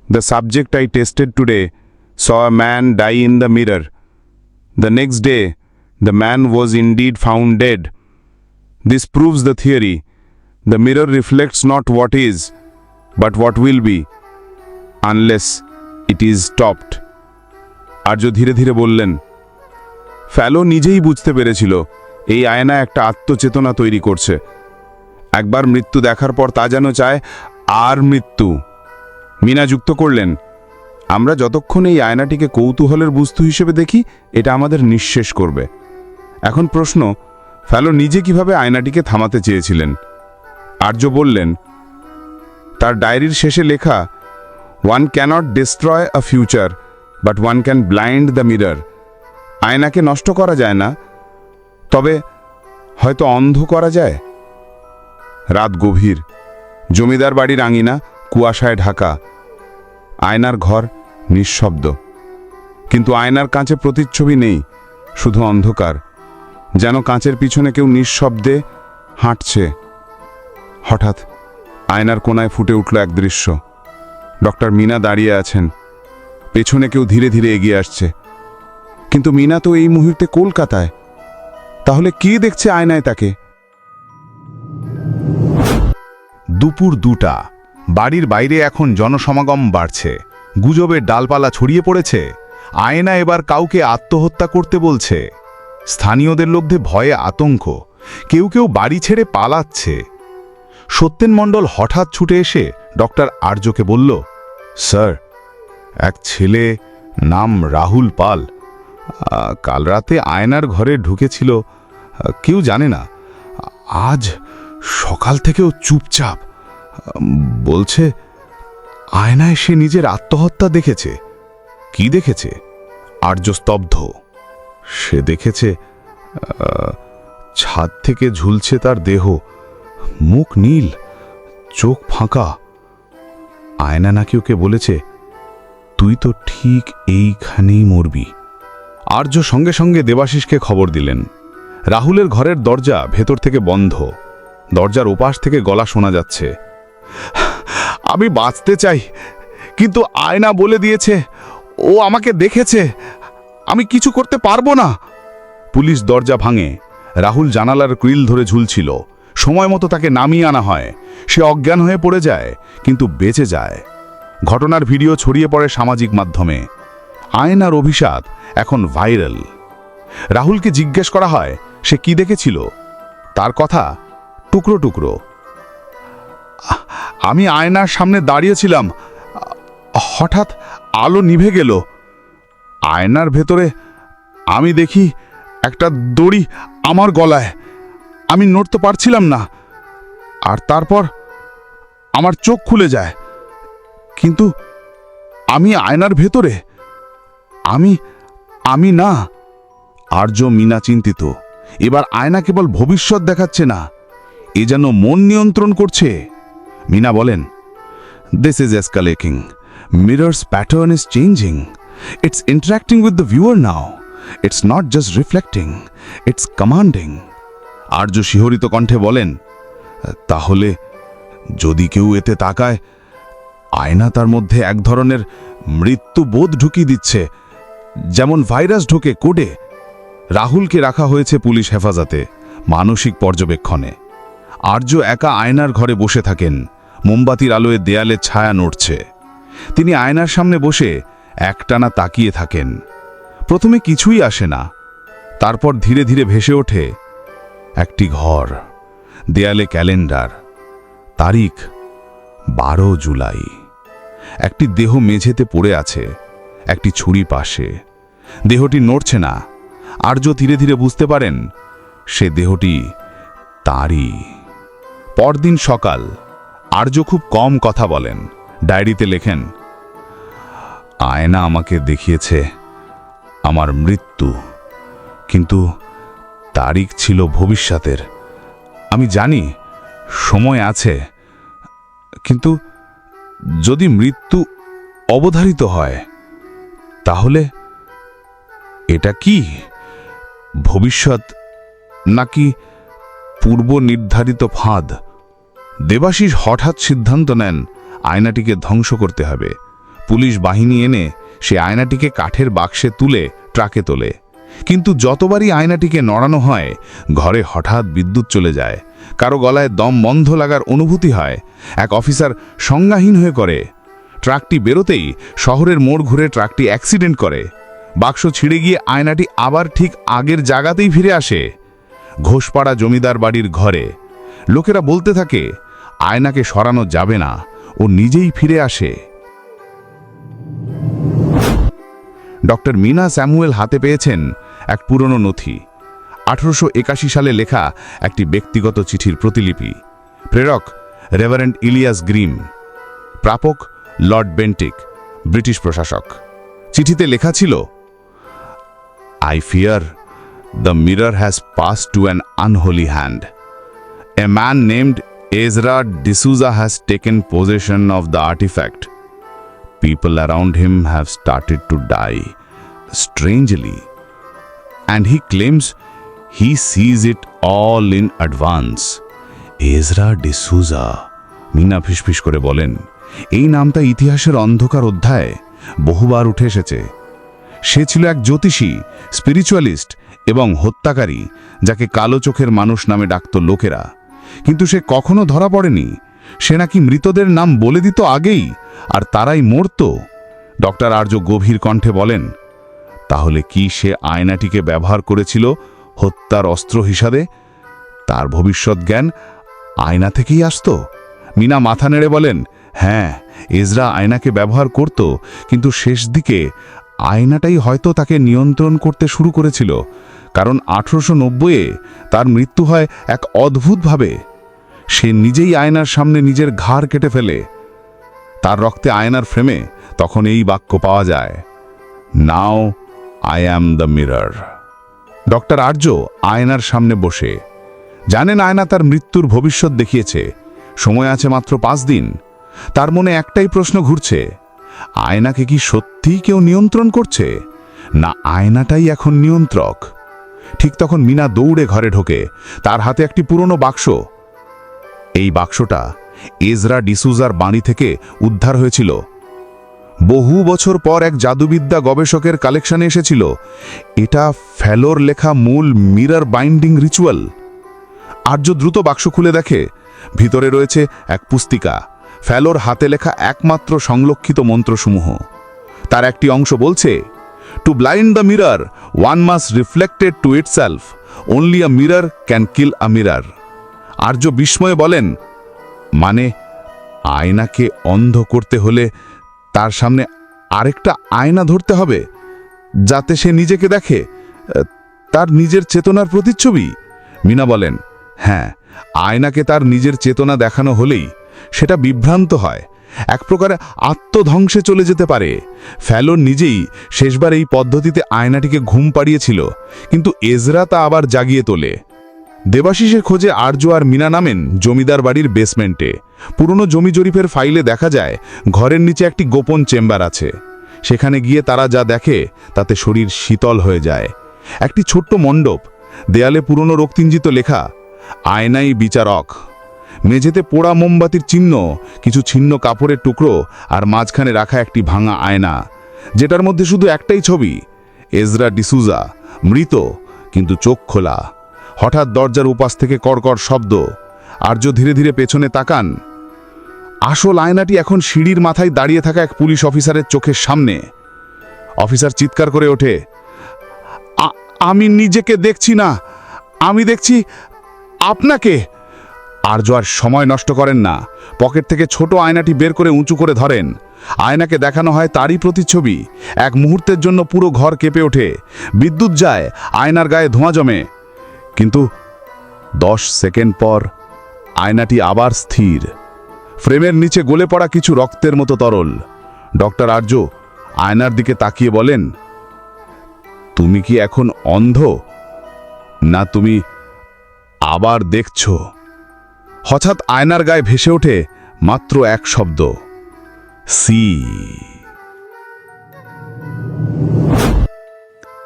The subject I tested today saw a man die in the mirror. The next day, the man was indeed found dead. This proves the theory. The mirror reflects not what is, but what will be, unless it is stopped. আর্য ধীরে ধীরে বললেন, fallow নিজেই বুঝতে পেরেছিল এই আয়না একটা আত্মচেতনা তৈরি করছে। একবার মৃত্যু দেখার পর তা যেন চায় আর মৃত্যু। মিনা যুক্ত করলেন, আমরা যতক্ষণ এই আয়নাটিকে কৌতূহলের বস্তু হিসেবে দেখি, এটা আমাদের নিঃশেষ করবে। এখন প্রশ্ন, ফ্যালো নিজে কিভাবে আয়নাটিকে থামাতে চেয়েছিলেন? আর্য বললেন, তার ডায়েরির শেষে লেখা, one cannot destroy a future, but one can blind the mirror. আয়নাকে নষ্ট করা যায় না, তবে হয়তো অন্ধ করা যায়। রাত গভীর, জমিদার বাড়ির আঙিনা কুয়াশায় ঢাকা। আয়নার ঘর নিঃশব্দ, কিন্তু আয়নার কাঁচে প্রতিচ্ছবি নেই, শুধু অন্ধকার, যেন কাঁচের পিছনে কেউ নিঃশব্দে হাঁটছে। হঠাৎ আয়নার কোণায় ফুটে উঠল এক দৃশ্য। ডক্টর মিনা দাঁড়িয়ে আছেন, পেছনে কেউ ধীরে ধীরে এগিয়ে আসছে। কিন্তু মিনা তো এই মুহূর্তে কলকাতায়। তাহলে কে দেখছে আয়নায় তাকে? দুপুর 2টা। বাড়ির বাইরে এখন জনসমাগম বাড়ছে, গুজবের ডালপালা ছড়িয়ে পড়েছে। আয়না এবার কাউকে আত্মহত্যা করতে বলছে। স্থানীয়দের মধ্যে ভয়ে আতঙ্ক, কেউ কেউ বাড়ি ছেড়ে পালাচ্ছে। সত্যেন মণ্ডল হঠাৎ ছুটে এসে ডক্টর আর্যকে বলল, স্যার, এক ছেলে নাম রাহুল পাল কাল রাতে আয়নার ঘরে ঢুকেছিল, কেউ জানে না। আজ সকাল থেকেও চুপচাপ। বলছে আয়নায় সে নিজের আত্মহত্যা দেখেছে। কি দেখেছে? আর্য স্তব্ধ। সে দেখেছে ছাদ থেকে ঝুলছে তার দেহ, মুখ নীল, চোখ ফাঁকা, আয়না নাকি ওকে বলেছে, তুই তো ঠিক এইখানেই মরবি। আর্য সঙ্গে সঙ্গে দেবাশিসকে খবর দিলেন। রাহুলের ঘরের দরজা ভেতর থেকে বন্ধ। দরজার ওপাশ থেকে গলা শোনা যাচ্ছে, আমি বাঁচতে চাই, কিন্তু আয়না বলে দিয়েছে ও আমাকে দেখেছে, আমি কিছু করতে পারবো না। পুলিশ দরজা ভাঙে। রাহুল জানালার গ্রিল ধরে ঝুলছিল। সময় মতো তাকে নামিয়ে আনা হয়। সে অজ্ঞান হয়ে পড়ে যায়, কিন্তু বেঁচে যায়। ঘটনার ভিডিও ছড়িয়ে পড়ে সামাজিক মাধ্যমে। আয়নার অভিশাপ এখন ভাইরাল। রাহুলকে জিজ্ঞেস করা হয় সে কি দেখেছিল। তার কথা টুকরো টুকরো। আমি আয়নার সামনে দাঁড়িয়েছিলাম, হঠাৎ আলো নিভে গেল। আয়নার ভেতরে আমি দেখি একটা দড়ি আমার গলায়। আমি নড়তে পারছিলাম না। আর তারপর আমার চোখ খুলে যায়, কিন্তু আমি আয়নার ভেতরে, আমি না। আর্য মিনা চিন্তিত। এবার আয়না কেবল ভবিষ্যৎ দেখাচ্ছে না, এ যেন মন নিয়ন্ত্রণ করছে। মিনা বলেন, this is escalating, mirrors pattern is changing, it's interacting with the viewer now, it's not just reflecting, it's commanding. Arya শিহরিত কণ্ঠে বলেন, তাহলে যদি কেউ এতে তাকায়, আয়না তার মধ্যে এক ধরনের মৃত্যুবোধ ঢুকিয়ে দিচ্ছে, যেমন ভাইরাস ঢোকে কোডে। রাহুলকে রাখা হয়েছে পুলিশ হেফাজতে, মানসিক পর্যবেক্ষণে। আর্য একা আয়নার ঘরে বসে থাকেন। মোমবাতির আলোয় দেয়ালে ছায়া নড়ছে। তিনি আয়নার সামনে বসে একটানা তাকিয়ে থাকেন। প্রথমে কিছুই আসে না, তারপর ধীরে ধীরে ভেসে ওঠে একটি ঘর, দেয়ালে ক্যালেন্ডার, তারিখ 12 জুলাই। একটি দেহ মেঝেতে পড়ে আছে, একটি ছুরি পাশে। দেহটি নড়ছে না। আর্য ধীরে ধীরে বুঝতে পারেন সে দেহটি তারই। পরদিন সকাল। আর্য খুব কম কথা বলেন। ডায়েরিতে লেখেন, আয়না আমাকে দেখিয়েছে আমার মৃত্যু, কিন্তু তারিখ ছিল ভবিষ্যতের। আমি জানি সময় আছে, কিন্তু যদি মৃত্যু অবধারিত হয়, তাহলে এটা কি ভবিষ্যৎ নাকি পূর্ব নির্ধারিত ফাঁদ? দেবাশিস হঠাৎ সিদ্ধান্ত নেন আয়নাটিকে ধ্বংস করতে হবে। পুলিশ বাহিনী এনে সে আয়নাটিকে কাঠের বাক্সে তুলে ট্রাকে তোলে। কিন্তু যতবারই আয়নাটিকে নড়ানো হয়, ঘরে হঠাৎ বিদ্যুৎ চলে যায়। কারো গলায় দম বন্ধ লাগার অনুভূতি হয়। এক অফিসার সংজ্ঞাহীন হয়ে করে। ট্রাকটি বেরোতেই শহরের মোড় ঘুরে ট্রাকটি অ্যাক্সিডেন্ট করে। বাক্স ছিঁড়ে গিয়ে আয়নাটি আবার ঠিক আগের জায়গাতেই ফিরে আসে, ঘোষপাড়া জমিদার বাড়ির ঘরে। লোকেরা বলতে থাকে আয়নাকে সরানো যাবে না, ও নিজেই ফিরে আসে। ডক্টর মিনা স্যামুয়েল হাতে পেয়েছেন এক পুরনো নথি, 1881 সালে লেখা একটি ব্যক্তিগত চিঠির প্রতিলিপি। প্রেরক রেভারেন্ড ইলিয়াস গ্রিম, প্রাপক লর্ড বেন্টিক, ব্রিটিশ প্রশাসক। চিঠিতে লেখা ছিল, I fear the mirror has passed to an unholy hand. A man named Ezra D'Souza has taken possession of the artifact. People around him have started to die strangely, and he claims he sees it all in advance. Ezra D'Souza, Mina ফিসফিস করে বলেন, এই নামটা ইতিহাসের অন্ধকার অধ্যায়ে বহুবার উঠে এসেছে। সে ছিল এক জ্যোতিষী, স্পিরিচুয়ালিস্ট এবং হত্যাকারী, যাকে কালো চোখের মানুষ নামে ডাকত লোকেরা। কিন্তু সে কখনো ধরা পড়েনি। সে নাকি মৃতদের নাম বলে দিত আগেই, আর তারাই মরত। ডক্টর আর্য গভীর কণ্ঠে বলেন, তাহলে কি সে আয়নাটিকে ব্যবহার করেছিল হত্যার অস্ত্র হিসাবে? তার ভবিষ্যৎ জ্ঞান আয়না থেকেই আসত? মিনা মাথা নেড়ে বলেন, হ্যাঁ, এজরা আয়নাকে ব্যবহার করত, কিন্তু শেষ দিকে আয়নাটাই হয়তো তাকে নিয়ন্ত্রণ করতে শুরু করেছিল। কারণ 1890-এ তার মৃত্যু হয় এক অদ্ভুতভাবে। সে নিজেই আয়নার সামনে নিজের ঘাড় কেটে ফেলে। তার রক্তে আয়নার ফ্রেমে তখন এই বাক্য পাওয়া যায়, now I am the mirror. Doctor Arya আয়নার সামনে বসে জানেন আয়না তার মৃত্যুর ভবিষ্যৎ দেখিয়েছে। সময় আছে মাত্র 5 দিন। তার মনে একটাই প্রশ্ন ঘুরছে, আয়নাকে কি সত্যিই কেউ নিয়ন্ত্রণ করছে, না আয়নাটাই এখন নিয়ন্ত্রক? ঠিক তখন মিনা দৌড়ে ঘরে ঢোকে, তার হাতে একটি পুরনো বাক্স। এই বাক্সটা এজরা ডিসুজার বাড়ি থেকে উদ্ধার হয়েছিল। বহু বছর পর এক জাদুবিদ্যা গবেষকের কালেকশনে এসেছিল। এটা ফ্যালোর লেখা মূল মিরর বাইন্ডিং রিচুয়াল। আর্য দ্রুত বাক্স খুলে দেখে ভিতরে রয়েছে এক পুস্তিকা, ফ্যালোর হাতে লেখা একমাত্র সংরক্ষিত মন্ত্রসমূহ। তার একটি অংশ বলছে, to blind the mirror one must reflected to itself, only a mirror can kill a mirror. Arya বিস্ময়ে বলেন, মানে আয়নাকে অন্ধ করতে হলে তার সামনে আরেকটা আয়না ধরতে হবে, যাতে সে নিজেকে দেখে, তার নিজের চেতনার প্রতিচ্ছবি? মিনা বলেন, হ্যাঁ, আয়নাকে তার নিজের চেতনা দেখানো হলেই সেটা বিভ্রান্ত হয়, এক প্রকারে আত্মধ্বংসে চলে যেতে পারে। ফ্যালোর নিজেই শেষবার এই পদ্ধতিতে আয়নাটিকে ঘুম পাড়িয়েছিল, কিন্তু এজরা তা আবার জাগিয়ে তোলে। দেবাশিসের খোঁজে আর্য আর মিনা নামেন জমিদার বাড়ির বেসমেন্টে। পুরনো জমি জরিপের ফাইলে দেখা যায় ঘরের নিচে একটি গোপন চেম্বার আছে। সেখানে গিয়ে তারা যা দেখে তাতে শরীর শীতল হয়ে যায়। একটি ছোট্ট মণ্ডপ, দেয়ালে পুরনো রক্তিঞ্জিত লেখা, আয়নাই বিচারক। মেঝেতে পোড়া মোমবাতির চিহ্ন, কিছু ছিন্ন কাপড়ের টুকরো, আর মাঝখানে রাখা একটি ভাঙা আয়না, যেটার মধ্যে শুধু একটাই ছবি, এজরা ডিসুজা, মৃত কিন্তু চোখ খোলা। হঠাৎ দরজার উপাস থেকে কড়কড় শব্দ। আর্য ধীরে ধীরে পেছনে তাকান। আসল আয়নাটি এখন সিঁড়ির মাথায় দাঁড়িয়ে থাকা এক পুলিশ অফিসারের চোখের সামনে। অফিসার চিৎকার করে ওঠে, আমি নিজেকে দেখছি না, আমি দেখছি আপনাকে। আর্য আর সময় নষ্ট করেন না, পকেট থেকে ছোট আয়নাটি বের করে উঁচু করে ধরেন। আয়নাকে দেখানো হয় তারই প্রতিচ্ছবি। এক মুহূর্তের জন্য পুরো ঘর কেঁপে ওঠে, বিদ্যুৎ যায়, আয়নার গায়ে ধোঁয়া জমে। কিন্তু 10 সেকেন্ড পর আয়নাটি আবার স্থির, ফ্রেমের নিচে গলে পড়া কিছু রক্তের মতো তরল। ডক্টর আর্য আয়নার দিকে তাকিয়ে বলেন, তুমি কি এখন অন্ধ, না তুমি আবার দেখছো? হঠাৎ আয়নার গায়ে ভেসে ওঠে মাত্র এক শব্দ, সি।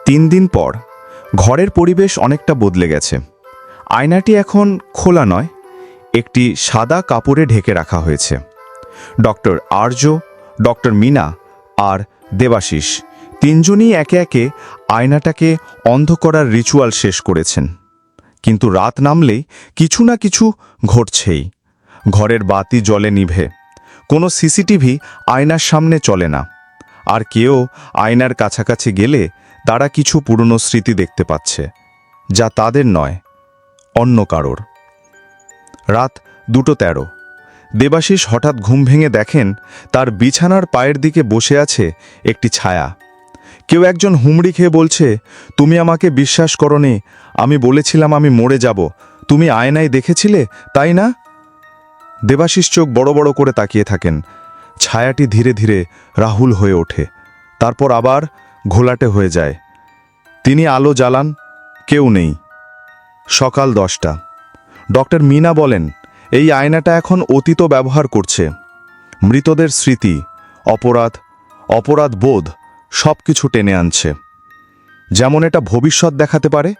3 দিন পর ঘরের পরিবেশ অনেকটা বদলে গেছে। আয়নাটি এখন খোলা নয়, একটি সাদা কাপড়ে ঢেকে রাখা হয়েছে। ডক্টর আর্য, ডক্টর মিনা আর দেবাশিস তিনজনই একে একে আয়নাটাকে অন্ধ করার রিচুয়াল শেষ করেছেন। কিন্তু রাত নামলেই কিছু না কিছু ঘটছেই। ঘরের বাতি জ্বলে নিভে, কোনো সিসিটিভি আয়নার সামনে চলে না, আর কেউ আয়নার কাছাকাছি গেলে তারা কিছু পুরনো স্মৃতি দেখতে পাচ্ছে, যা তাদের নয়, অন্য কারোর। রাত 2:13। দেবাশিস হঠাৎ ঘুম ভেঙে দেখেন তার বিছানার পায়ের দিকে বসে আছে একটি ছায়া। কেউ একজন হুমড়ি খেয়ে বলছে, তুমি আমাকে বিশ্বাস করোনি, আমি বলেছিলাম আমি মরে যাব, তুমি আয়নায় দেখেছিলে, তাই না? দেবাশিস চোখ বড় বড় করে তাকিয়ে থাকেন। ছায়াটি ধীরে ধীরে রাহুল হয়ে ওঠে, তারপর আবার ঘোলাটে হয়ে যায়। তিনি আলো জ্বালান, কেউ নেই। সকাল 10টা। ডক্টর মিনা বলেন, এই আয়নাটা এখন অতীত ব্যবহার করছে। মৃতদের স্মৃতি, অপরাধ বোধ সব কিছু টেনে আনছে। যেমন এটা ভবিষ্যৎ দেখাতে পারে,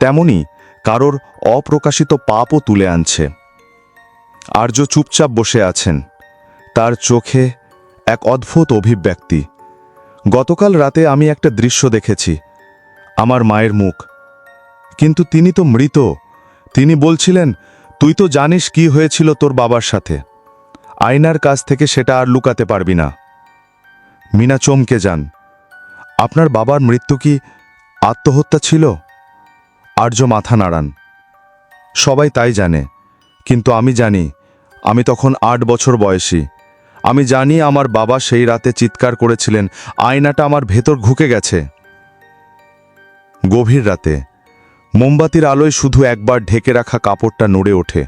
তেমনি কারোর অপ্রকাশিত পাপও তুলে আনছে। আর্য চুপচাপ বসে আছেন, তার চোখে এক অদ্ভুত অভিব্যক্তি। গতকাল রাতে আমি একটা দৃশ্য দেখেছি, আমার মায়ের মুখ, কিন্তু তিনি তো মৃত। তিনি বলছিলেন, তুই তো জানিস কি হয়েছিল তোর বাবার সাথে, আয়নার কাছ থেকে সেটা আর লুকাতে পারবি না। মিনা চমকে যান, আপনার বাবার মৃত্যু কি আত্মহত্যা ছিল? আর্য মাথা নাড়ান, সবাই তাই জানে, কিন্তু আমি জানি, আমি তখন 8 বছর বয়সী। আমি জানি আমার বাবা সেই রাতে চিৎকার করেছিলেন, আয়নাটা আমার ভেতর ঢুকে গেছে। গভীর রাতে মোমবাতির আলোয় শুধু একবার ঢেকে রাখা কাপড়টা নড়ে ওঠে।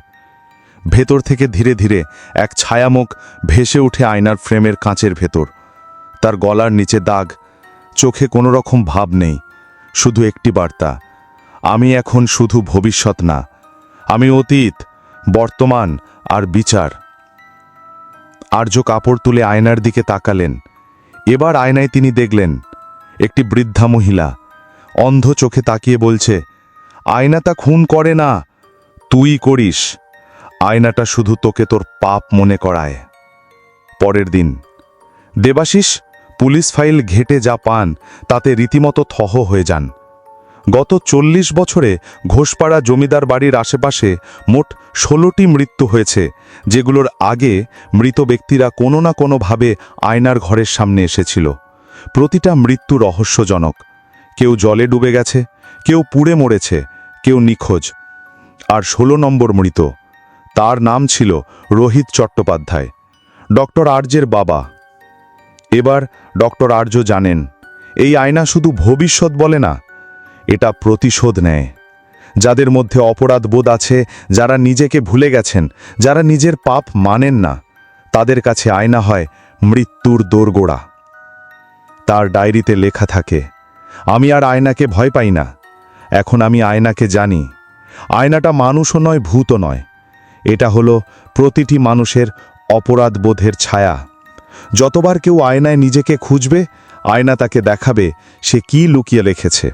ভেতর থেকে ধীরে ধীরে এক ছায়ামুখ ভেসে উঠে আয়নার ফ্রেমের কাঁচের ভেতর। তার গলার নিচে দাগ, চোখে কোনো রকম ভাব নেই, শুধু একটি বার্তা, আমি এখন শুধু ভবিষ্যৎ না, আমি অতীত, বর্তমান আর বিচার। আর্য কাপড় তুলে আয়নার দিকে তাকালেন। এবার আয়নায় তিনি দেখলেন একটি বৃদ্ধা মহিলা অন্ধ চোখে তাকিয়ে বলছে, আয়নাটা খুন করে না, তুই করিস। আয়নাটা শুধু তোকে তোর পাপ মনে করায়। পরের দিন দেবাশিস পুলিশ ফাইল ঘেটে যা পান তাতে রীতিমতো থহ হয়ে যান। গত 40 বছরে ঘোষপাড়া জমিদার বাড়ির আশেপাশে মোট 16টি মৃত্যু হয়েছে, যেগুলোর আগে মৃত ব্যক্তিরা কোনো না কোনোভাবে আয়নার ঘরের সামনে এসেছিল। প্রতিটা মৃত্যু রহস্যজনক। কেউ জলে ডুবে গেছে, কেউ পুড়ে মরেছে, কেউ নিখোঁজ। আর 16 নম্বর মৃত, তার নাম ছিল রোহিত চট্টোপাধ্যায়, ডক্টর আর্যের বাবা। এবার ডক্টর আর্য জানেন এই আয়না শুধু ভবিষ্যৎ বলে না, এটা প্রতিশোধ নেয়। যাদের মধ্যে অপরাধ বোধ আছে, যারা নিজেকে ভুলে গেছেন, যারা নিজের পাপ মানেন না, তাদের কাছে আয়না হয় মৃত্যুর দোরগোড়া। তার ডায়েরিতে লেখা থাকে, আমি আর আয়নাকে ভয় পাই না, এখন আমি আয়নাকে জানি। আয়নাটা মানুষও নয়, ভূতও নয়, এটা হলো প্রতিটি মানুষের অপরাধ বোধের ছায়া। যতবার কেউ আয়নায় নিজেকে খুঁজবে, আয়না তাকে দেখাবে সে কি লুকিয়ে রেখেছে।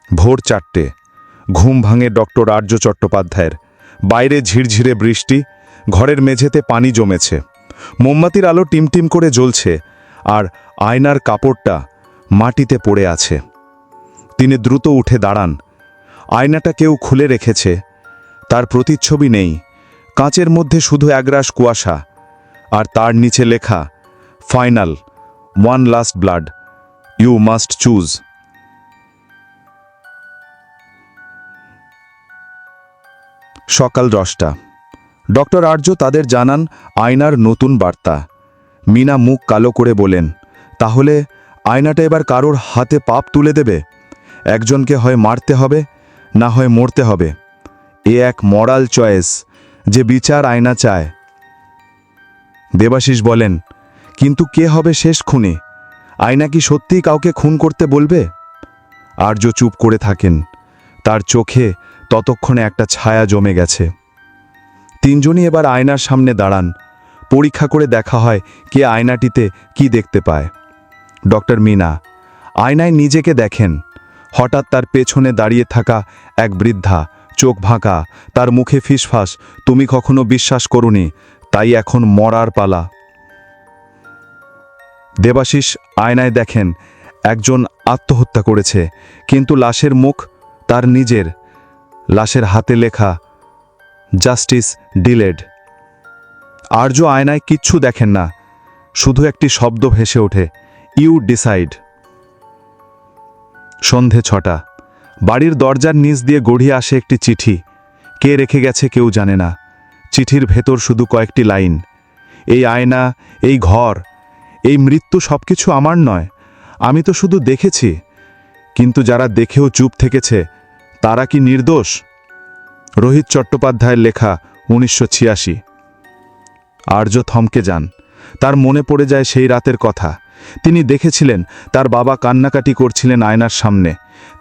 ভোর 4টে, ঘুম ভাঙে ডক্টর আর্য চট্টোপাধ্যায়ের। বাইরে ঝিরঝিরে বৃষ্টি, ঘরের মেঝেতে পানি জমেছে, মোমবাতির আলো টিমটিম করে জ্বলছে, আর আয়নার কাপড়টা মাটিতে পড়ে আছে। তিনি দ্রুত উঠে দাঁড়ান। আয়নাটা কেউ খুলে রেখেছে, তার প্রতিচ্ছবি নেই, কাঁচের মধ্যে শুধু একরাশ কুয়াশা, আর তার নিচে লেখা, final, one last blood, you must choose. সকাল 10টা। ডক্টর আর্য তাদের জানান আয়নার নতুন বার্তা। মিনা মুখ কালো করে বলেন, তাহলে আয়নাটা এবার কারোর হাতে পাপ তুলে দেবে। একজনকে হয় মারতে হবে, না হয় মরতে হবে। এ এক মরাল চয়েস, যে বিচার আয়না চায়। দেবাশিস বলেন, কিন্তু কে হবে শেষ খুনি? আয়না কি সত্যিই কাউকে খুন করতে বলবে? আর্য চুপ করে থাকেন। তার চোখে ততক্ষণে একটা ছায়া জমে গেছে। তিনজনই এবার আয়নার সামনে দাঁড়ান। পরীক্ষা করে দেখা হয় কে আয়নাটিতে কি দেখতে পায়। ডক্টর মিনা আয়নায় নিজেকে দেখেন। হঠাৎ তার পেছনে দাঁড়িয়ে থাকা এক বৃদ্ধা, চোখ ভাঁকা, তার মুখে ফিসফাস, তুমি কখনো বিশ্বাস করোনি, তাই এখন মরার পালা। দেবাশিস আয়নায় দেখেন একজন আত্মহত্যা করেছে, কিন্তু লাশের মুখ তার নিজের। লাশের হাতে লেখা, জাস্টিস ডিলেড। আর্য আয়নায় কিচ্ছু দেখেন না, শুধু একটি শব্দ ভেসে ওঠে, ইউ ডিসাইড। সন্ধে 6টা। বাড়ির দরজার নিচ দিয়ে গড়িয়ে আসে একটি চিঠি। কে রেখে গেছে কেউ জানে না। চিঠির ভেতর শুধু কয়েকটি লাইন, এই আয়না, এই ঘর, এই মৃত্যু সবকিছু আমার নয়, আমি তো শুধু দেখেছি। কিন্তু যারা দেখেও চুপ থেকেছে, তারা কি নির্দোষ? রোহিত চট্টোপাধ্যায়ের লেখা, 1986। আর্য থমকে যান। তার মনে পড়ে যায় সেই রাতের কথা। তিনি দেখেছিলেন তার বাবা কান্নাকাটি করছিলেন আয়নার সামনে।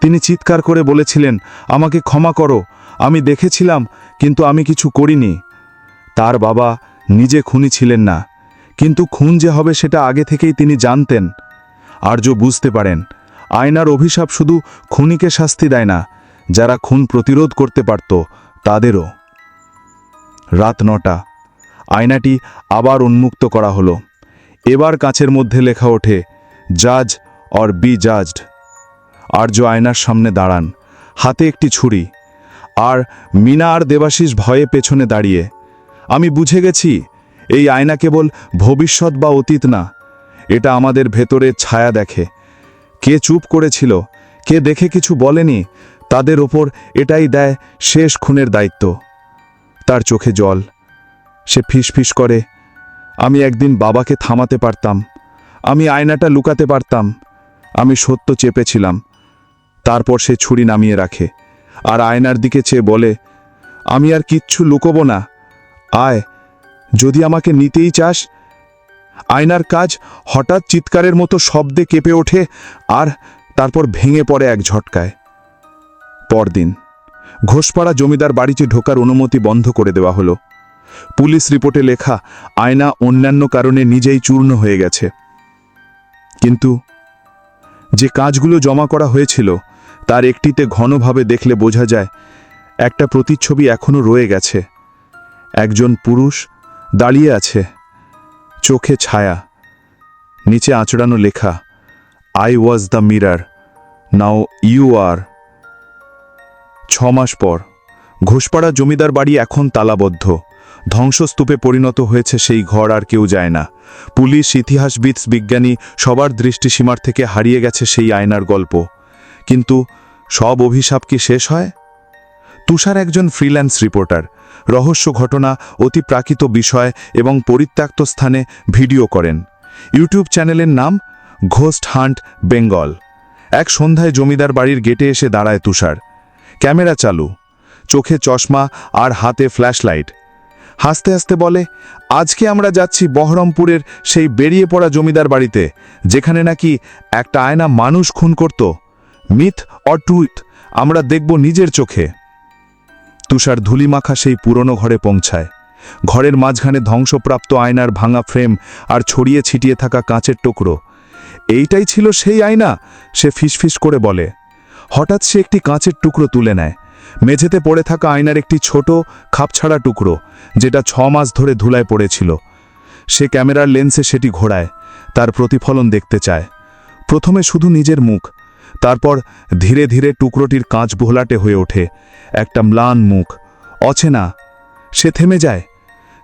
তিনি চিৎকার করে বলেছিলেন, আমাকে ক্ষমা করো, আমি দেখেছিলাম, কিন্তু আমি কিছু করিনি। তার বাবা নিজে খুনি ছিলেন না, কিন্তু খুন যে হবে সেটা আগে থেকেই তিনি জানতেন। আর্য বুঝতে পারেন, আয়নার অভিশাপ শুধু খুনিকে শাস্তি দেয় না, যারা খুন প্রতিরোধ করতে পারত তাদেরও। রাত 9টা। আয়নাটি আবার উন্মুক্ত করা হলো। এবার কাঁচের মধ্যে লেখা ওঠে, জাজ অর বি জাজড। আর্য আয়নার সামনে দাঁড়ান, হাতে একটি ছুরি। আর মিনা আর দেবাশিস ভয়ে পেছনে দাঁড়িয়ে। আমি বুঝে গেছি, এই আয়না কেবল ভবিষ্যৎ বা অতীত না, এটা আমাদের ভেতরে ছায়া দেখে। কে চুপ করেছিল, কে দেখে কিছু বলেনি, তাদের ওপর এটাই দেয় শেষ খুনের দায়িত্ব। তার চোখে জল। সে ফিসফিস করে, আমি একদিন বাবাকে থামাতে পারতাম, আমি আয়নাটা লুকাতে পারতাম, আমি সত্য চেপেছিলাম। তারপর সে ছুরি নামিয়ে রাখে, আর আয়নার দিকে চেয়ে বলে, আমি আর কিচ্ছু লুকোবো না, আয়, যদি আমাকে নিতেই চাস। আয়নার কাজ হঠাৎ চিৎকারের মতো শব্দে কেঁপে ওঠে, আর তারপর ভেঙে পড়ে এক ঝটকায়। পরদিন ঘোষপাড়া জমিদার বাড়িতে ঢোকার অনুমতি বন্ধ করে দেওয়া হলো। পুলিশ রিপোর্টে লেখা আয়না অন্যান্য কারণে নিজেই চূর্ণ হয়ে গেছে। কিন্তু যে কাজগুলো জমা করা হয়েছিল তার একটিতে ঘনভাবে দেখলে বোঝা যায় একটা প্রতিচ্ছবি এখনো রয়ে গেছে। একজন পুরুষ দাঁড়িয়ে আছে, চোখে ছায়া, নিচে আঁচড়ানো লেখা I was the mirror, now you are. 6 মাস পর ঘোষপাড়া জমিদার বাড়ি এখন তালাবদ্ধ, ধ্বংসস্তূপে পরিণত হয়েছে সেই ঘর, আর কেউ যায় না। পুলিশ, ইতিহাসবিদ, বিজ্ঞানী সবার দৃষ্টিসীমার থেকে হারিয়ে গেছে সেই আয়নার গল্প। কিন্তু সব অভিশাপ কি শেষ হয়? তুষার একজন ফ্রিল্যান্স রিপোর্টার, রহস্য ঘটনা, অতিপ্রাকৃত বিষয় এবং পরিত্যক্ত স্থানে ভিডিও করেন। ইউটিউব চ্যানেলের নাম ঘোস্ট হান্ট বেঙ্গল। এক সন্ধ্যায় জমিদার বাড়ির গেটে এসে দাঁড়ায় তুষার। ক্যামেরা চালু, চোখে চশমা আর হাতে ফ্ল্যাশলাইট। হাসতে হাসতে বলে, আজকে আমরা যাচ্ছি বহরমপুরের সেই বেরিয়ে পড়া জমিদার বাড়িতে, যেখানে নাকি একটা আয়না মানুষ খুন করত। মিথ অর ট্রুথ আমরা দেখব নিজের চোখে। তুষার ধুলিমাখা সেই পুরনো ঘরে পৌঁছায়। ঘরের মাঝখানে ধ্বংসপ্রাপ্ত আয়নার ভাঙা ফ্রেম আর ছড়িয়ে ছিটিয়ে থাকা কাঁচের টুকরো। এইটাই ছিল সেই আয়না, সে ফিসফিস করে বলে। হঠাৎ সে একটি কাঁচের টুকরো তুলে নেয়। মেঝেতে পড়ে থাকা আয়নার একটি ছোট খাপছাড়া টুকরো, যেটা 6 মাস ধরে ধুলায় পড়েছিল। সে ক্যামেরার লেন্সে সেটি ঘোরায়, তার প্রতিফলন দেখতে চায়। প্রথমে শুধু নিজের মুখ, তারপর ধীরে ধীরে টুকরোটির কাঁচ ভোলাটে হয়ে ওঠে, একটা ম্লান মুখ, অচেনা। সে থেমে যায়।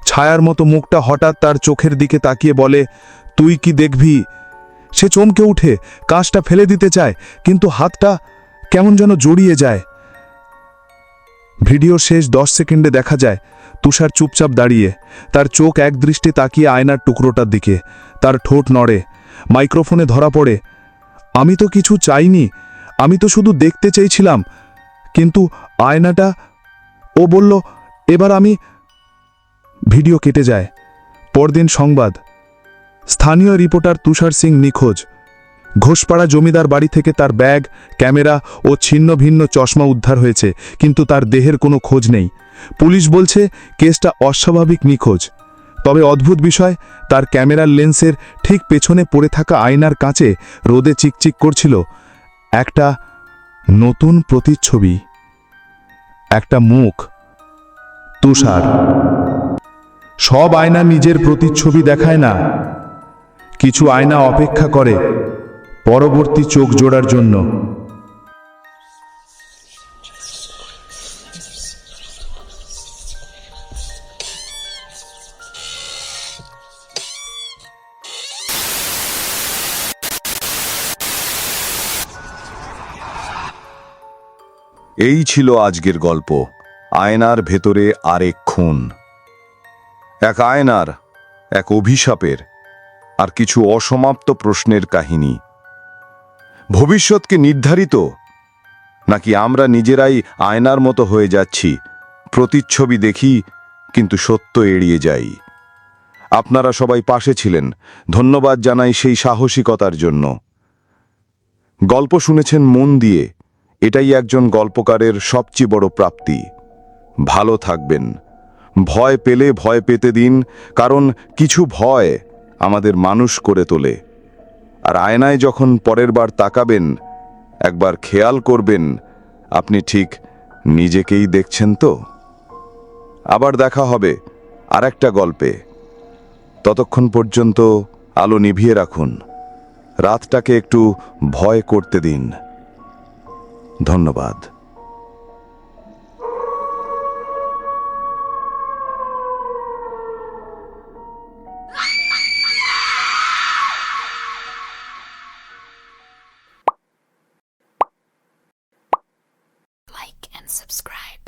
ছায়ার মতো মুখটা হঠাৎ তার চোখের দিকে তাকিয়ে বলে, তুই কি দেখবি? সে চমকে উঠে, কাঁচটা ফেলে দিতে চায়, কিন্তু হাতটা কেমন যেন জড়িয়ে যায়। ভিডিও শেষ 10 সেকেন্ডে দেখা যায় তুষার চুপচাপ দাঁড়িয়ে, তার চোখ একদৃষ্টে তাকিয়ে আয়নার টুকরোটার দিকে। তার ঠোঁট নড়ে, মাইক্রোফোনে ধরা পড়ে, আমি তো কিছু চাইনি, আমি তো শুধু দেখতে চেয়েছিলাম, কিন্তু আয়নাটা। ও বলল, এবার আমি। ভিডিও কেটে যায়। পরদিন সংবাদ, স্থানীয় রিপোর্টার তুষার সিং নিখোঁজ। ঘোষপাড়া জমিদার বাড়ি থেকে তার ব্যাগ, ক্যামেরা ও ছিন্ন ভিন্ন চশমা উদ্ধার হয়েছে, কিন্তু তার দেহের কোনো খোঁজ নেই। পুলিশ বলছে কেসটা অস্বাভাবিক নিখোঁজ। তবে অদ্ভুত বিষয়, তার ক্যামেরার লেন্সের ঠিক পেছনে পড়ে থাকা আয়নার কাঁচে রোদে চিকচিক করছিল একটা নতুন প্রতিচ্ছবি, একটা মুখ। তুষার, সব আয়না নিজের প্রতিচ্ছবি দেখায় না, কিছু আয়না অপেক্ষা করে পরবর্তী চোখ জোড়ার জন্য। এই ছিল আজকের গল্প, আয়নার ভেতরে আরেক খুন। এক আয়নার, এক অভিশাপের, আর কিছু অসমাপ্ত প্রশ্নের কাহিনী। ভবিষ্যৎকে নির্ধারিত, নাকি আমরা নিজেরাই আয়নার মতো হয়ে যাচ্ছি, প্রতিচ্ছবি দেখি কিন্তু সত্য এড়িয়ে যাই? আপনারা সবাই পাশে ছিলেন, ধন্যবাদ জানাই সেই সাহসিকতার জন্য। গল্প শুনেছেন মন দিয়ে, এটাই একজন গল্পকারের সবচেয়ে বড় প্রাপ্তি। ভালো থাকবেন। ভয় পেলে ভয় পেতে দিন, কারণ কিছু ভয় আমাদের মানুষ করে তোলে। আর আয়নায় যখন পরের বার তাকাবেন, একবার খেয়াল করবেন আপনি ঠিক নিজেকেই দেখছেন তো। আবার দেখা হবে আরেকটা গল্পে। ততক্ষণ পর্যন্ত আলো নিভিয়ে রাখুন, রাতটাকে একটু ভয় করতে দিন। ধন্যবাদ। Like and subscribe.